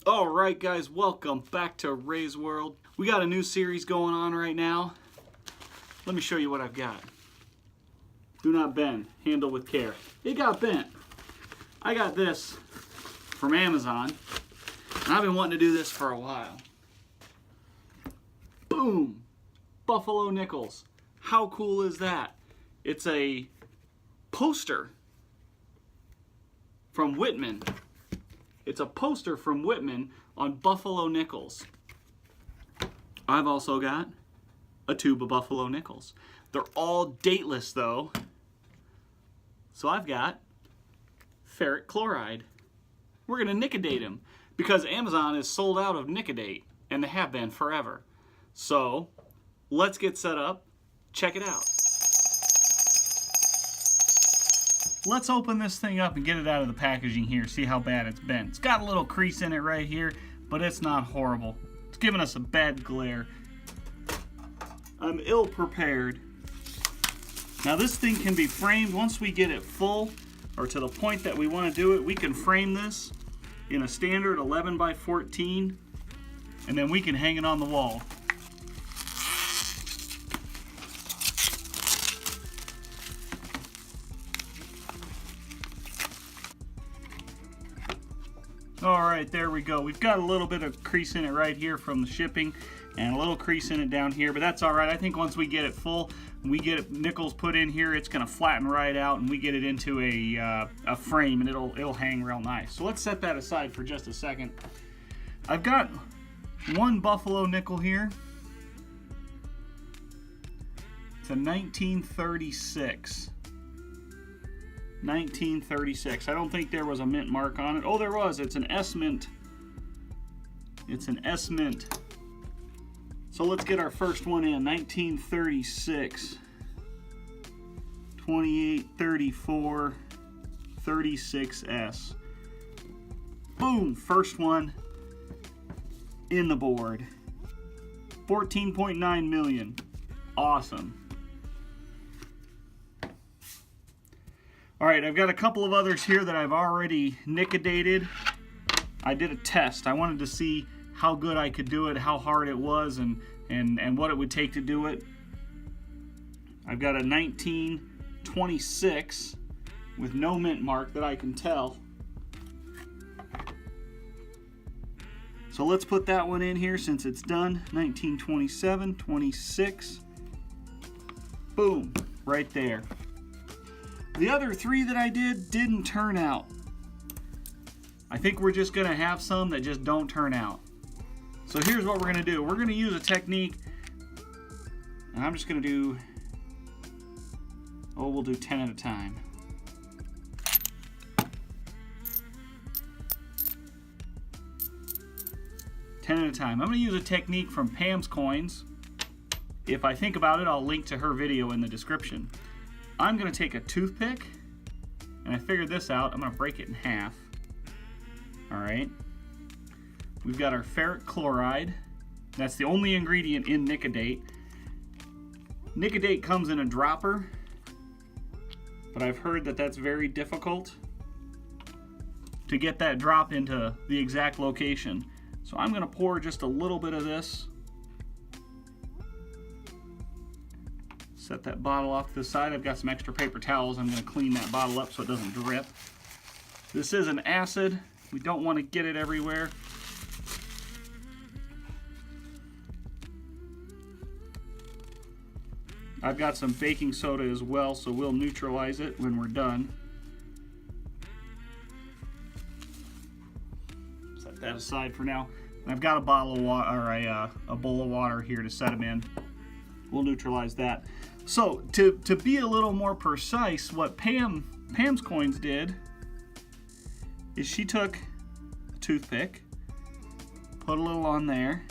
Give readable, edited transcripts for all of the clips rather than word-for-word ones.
Alright guys, welcome back to Ray's World. We got a new series going on right now. Let me show you what I've got. Do not bend, handle with care. It got bent. I got this from Amazon, and I've been wanting to do this for a while. Boom! Buffalo nickels. How cool is that? It's a poster from Whitman. It's a poster from Whitman on buffalo nickels. I've also got a tube of buffalo nickels. They're all dateless though. So I've got ferric chloride. We're gonna nicodate them because Amazon is sold out of nicodate and they have been forever. So let's get set up, check it out. Let's open this thing up and get it out of the packaging here, see how bad it's been. It's got a little crease in it right here, but it's not horrible. It's giving us a bad glare. I'm ill prepared. Now this thing can be framed once we get it full, or to the point that we want to do it. We can frame this in a standard 11 by 14, and then we can hang it on the wall. Alright, there we go. We've got a little bit of crease in it right here from the shipping and a little crease in it down here, but that's alright. I think once we get it full, we get nickels put in here, it's going to flatten right out and we get it into a frame and it'll hang real nice. So let's set that aside for just a second. I've got one buffalo nickel here. It's a 1936. 1936. I don't think there was a mint mark on it. Oh, there was. It's an S mint. It's an S mint. So let's get our first one in. 1936. 2834 36S. Boom! First one in the board. 14.9 million. Awesome. Alright, I've got a couple of others here that I've already nicodated. I did a test. I wanted to see how good I could do it, how hard it was, and what it would take to do it. I've got a 1926 with no mint mark that I can tell. So let's put that one in here since it's done. 1927, 26. Boom, right there. The other three that I didn't turn out. I think we're just gonna have some that just don't turn out. So here's what we're gonna do. We're gonna use a technique, and I'm just gonna do, we'll do 10 at a time. I'm gonna use a technique from Pams Coins. If I think about it, I'll link to her video in the description. I'm going to take a toothpick, and I figured this out. I'm going to break it in half. Alright. We've got our ferric chloride. That's the only ingredient in nicodate. Nicodate comes in a dropper, but I've heard that that's very difficult to get that drop into the exact location. So I'm going to pour just a little bit of this. Set that bottle off to the side. I've got some extra paper towels. I'm going to clean that bottle up so it doesn't drip. This is an acid. We don't want to get it everywhere. I've got some baking soda as well, so we'll neutralize it when we're done. Set that aside for now. And I've got a bottle of water, or a bowl of water here to set them in. We'll neutralize that. So to be a little more precise, what Pam's Coins did is she took a toothpick, put a little on there,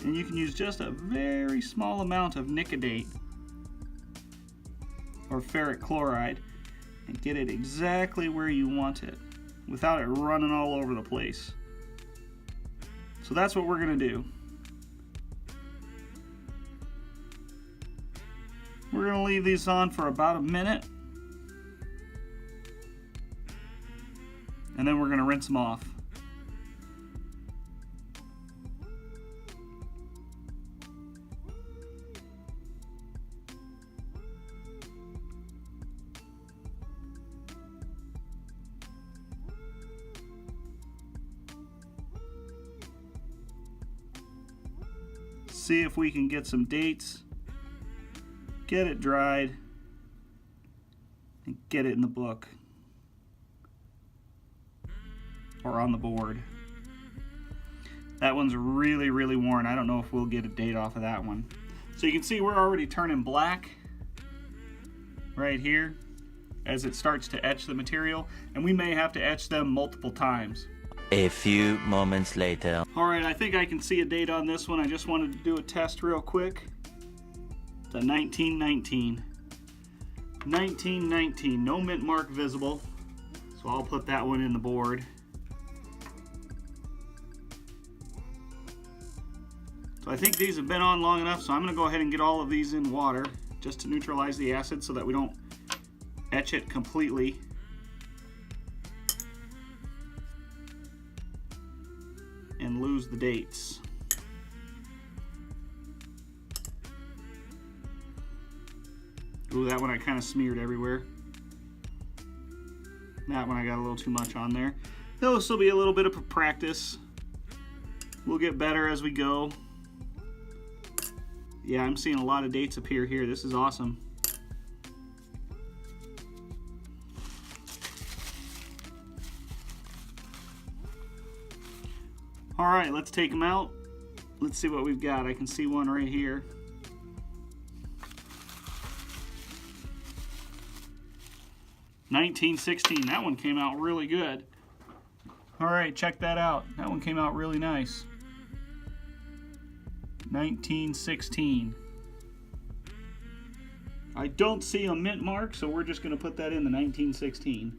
and you can use just a very small amount of nicodate or ferric chloride and get it exactly where you want it without it running all over the place. So that's what we're going to do. We're going to leave these on for about a minute. and then we're going to rinse them off. See if we can get some dates, get it dried, and get it in the book or on the board. That one's really, really worn. I don't know if we'll get a date off of that one. So you can see we're already turning black right here as it starts to etch the material, and we may have to etch them multiple times. A few moments later. Alright, I think I can see a date on this one. I just wanted to do a test real quick. It's a 1919. 1919, no mint mark visible. So I'll put that one in the board. So I think these have been on long enough, so I'm going to go ahead and get all of these in water just to neutralize the acid so that we don't etch it completely. And lose the dates. Ooh, that one I kind of smeared everywhere. That one I got a little too much on there. This will be a little bit of a practice. We'll get better as we go. Yeah, I'm seeing a lot of dates appear here. This is awesome. Alright, let's take them out. Let's see what we've got. I can see one right here. $19.16. That one came out really good. Alright, check that out. That one came out really nice. $19.16. I don't see a mint mark, so we're just going to put that in the $19.16.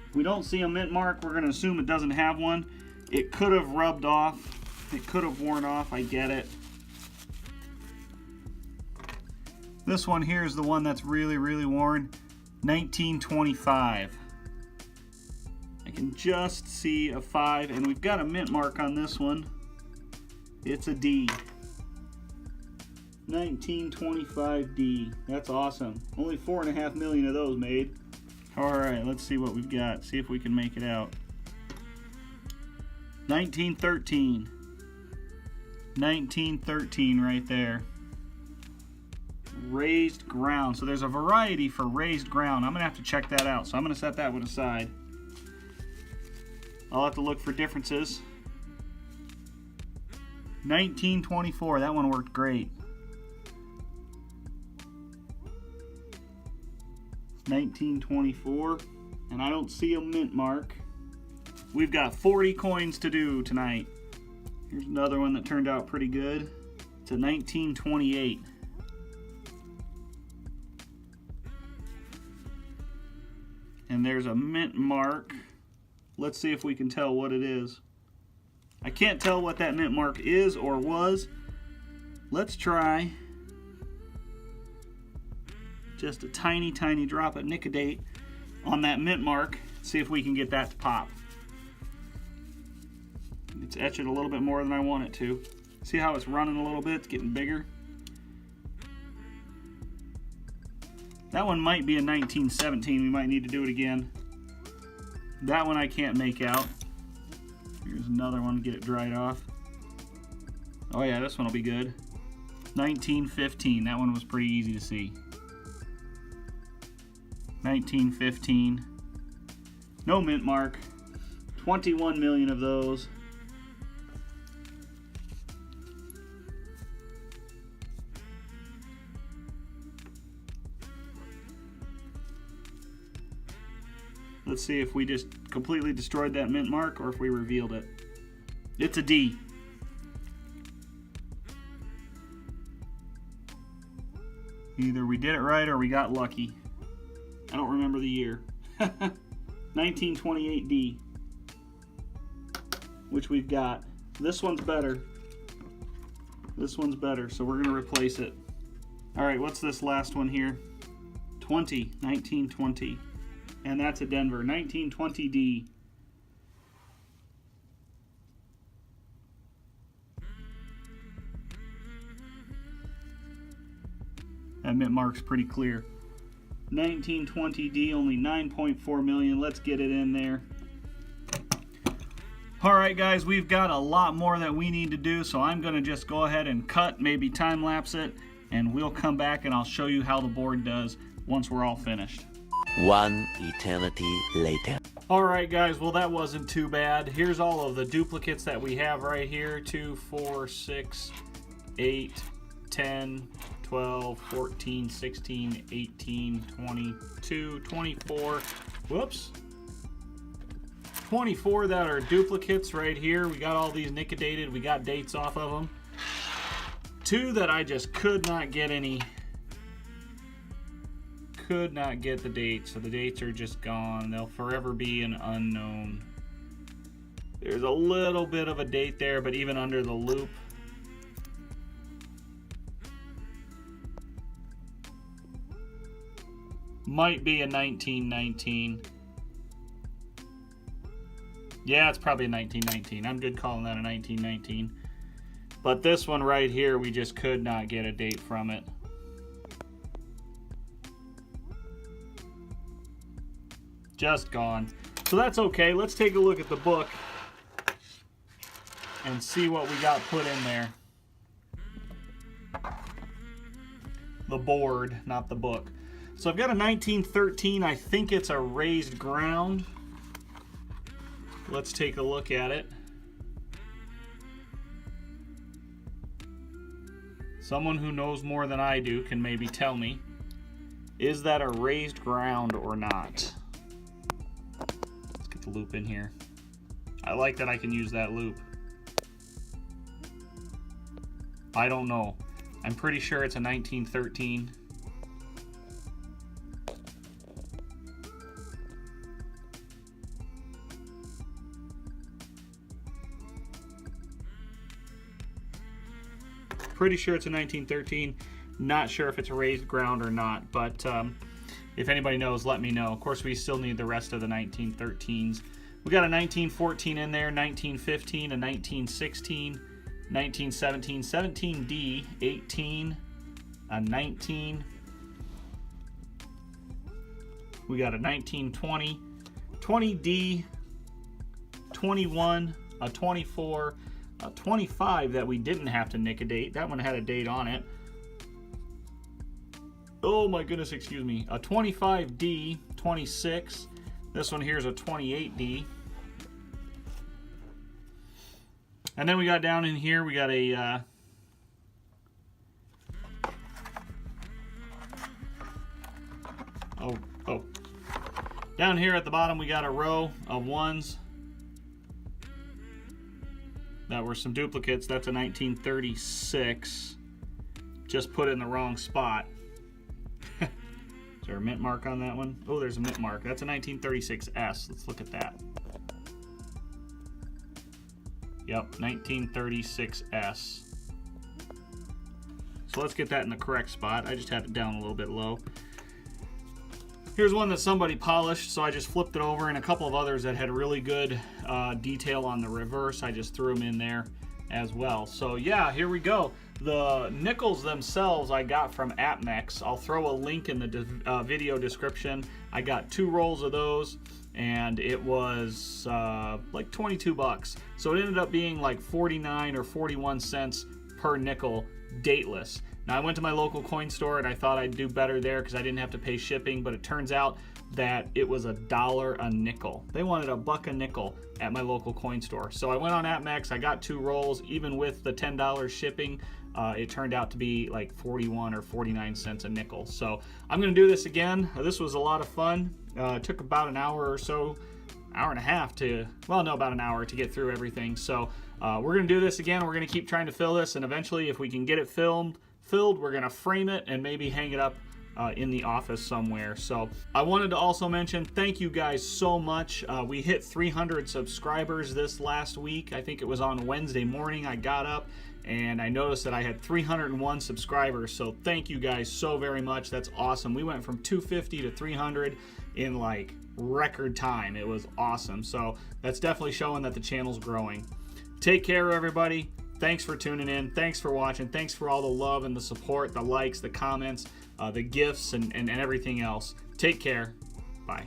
If we don't see a mint mark, we're going to assume it doesn't have one. It could have rubbed off. It could have worn off. I get it. This one here is the one that's really, really worn. 1925. I can just see a 5, and we've got a mint mark on this one. It's a D. 1925D. That's awesome. Only 4.5 million of those made. Alright, let's see what we've got. See if we can make it out. 1913. 1913 right there. Raised ground. So there's a variety for raised ground. I'm going to have to check that out. So I'm going to set that one aside. I'll have to look for differences. 1924. That one worked great. 1924. And I don't see a mint mark. We've got 40 coins to do tonight. Here's another one that turned out pretty good. It's a 1928. And there's a mint mark. Let's see if we can tell what it is. I can't tell what that mint mark is or was. Let's try just a tiny, tiny drop of nicotate on that mint mark. See if we can get that to pop. It's etching a little bit more than I want it to. See how it's running a little bit? It's getting bigger. That one might be a 1917. We might need to do it again. That one I can't make out. Here's another one to get it dried off. Oh yeah, this one will be good. 1915. That one was pretty easy to see. 1915. No mint mark. 21 million of those. Let's see if we just completely destroyed that mint mark or if we revealed it. It's a D. Either we did it right or we got lucky. I don't remember the year. 1928D. Which we've got. This one's better. This one's better, so we're going to replace it. Alright, what's this last one here? 1920. And that's a Denver. 1920D. That mint mark's pretty clear. 1920D, only 9.4 million. Let's get it in there. Alright guys, we've got a lot more that we need to do, so I'm going to just go ahead and cut, maybe time lapse it, and we'll come back and I'll show you how the board does once we're all finished. One eternity later. Alright guys, well that wasn't too bad. Here's all of the duplicates that we have right here. 2, 4, 6, 8, 10, 12, 14, 16, 18, 22, 24. Whoops. 24 that are duplicates right here. We got all these nickedated. We got dates off of them. 2 that I just could not get any. Could not get the dates. So the dates are just gone. They'll forever be an unknown. There's a little bit of a date there, but even under the loop. Might be a 1919. Yeah, it's probably a 1919. I'm good calling that a 1919. But this one right here, we just could not get a date from it. Just gone. So that's okay. Let's take a look at the book and see what we got put in there. The board, not the book. So I've got a 1913. I think it's a raised ground. Let's take a look at it. Someone who knows more than I do can maybe tell me. Is that a raised ground or not? Let's get the loop in here. I like that I can use that loop. I don't know. I'm pretty sure it's a 1913. Pretty sure it's a 1913. Not sure if it's a raised ground or not, but if anybody knows, let me know. Of course, we still need the rest of the 1913s. We got a 1914 in there, 1915, a 1916, 1917, 17D, 18, a 19. We got a 1920, 20D, 21, a 24, a 25 that we didn't have to nick a date. That one had a date on it. Oh my goodness, excuse me. A 25D, 26. This one here is a 28D. And then we got down in here, we got a down here at the bottom we got a row of ones. That were some duplicates. That's a 1936. Just put it in the wrong spot. Is there a mint mark on that one? Oh, there's a mint mark. That's a 1936S. Let's look at that. Yep, 1936S. So let's get that in the correct spot. I just had it down a little bit low. Here's one that somebody polished, so I just flipped it over, and a couple of others that had really good detail on the reverse. I just threw them in there as well. So yeah, here we go. The nickels themselves I got from APMEX. I'll throw a link in the video description. I got 2 rolls of those, and it was like 22 bucks. So it ended up being like 49 or 41 cents per nickel, dateless. Now I went to my local coin store and I thought I'd do better there because I didn't have to pay shipping, but it turns out that it was $1 a nickel. They wanted $1 a nickel at my local coin store. So I went on APMEX, I got 2 rolls, even with the $10 shipping, it turned out to be like 41 or 49 cents a nickel. So I'm gonna do this again. This was a lot of fun. It took about an hour or so, hour and a half to, well, no, about an hour to get through everything. So we're gonna do this again. We're gonna keep trying to fill this, and eventually if we can get it filled, we're gonna frame it and maybe hang it up in the office somewhere. So I wanted to also mention, thank you guys so much. We hit 300 subscribers this last week. I think it was on Wednesday morning I got up and I noticed that I had 301 subscribers. So thank you guys so very much. That's awesome. We went from 250 to 300 in like record time. It was awesome. So that's definitely showing that the channel's growing. Take care, everybody. Thanks for tuning in. Thanks for watching. Thanks for all the love and the support, the likes, the comments, the gifts, and everything else. Take care. Bye.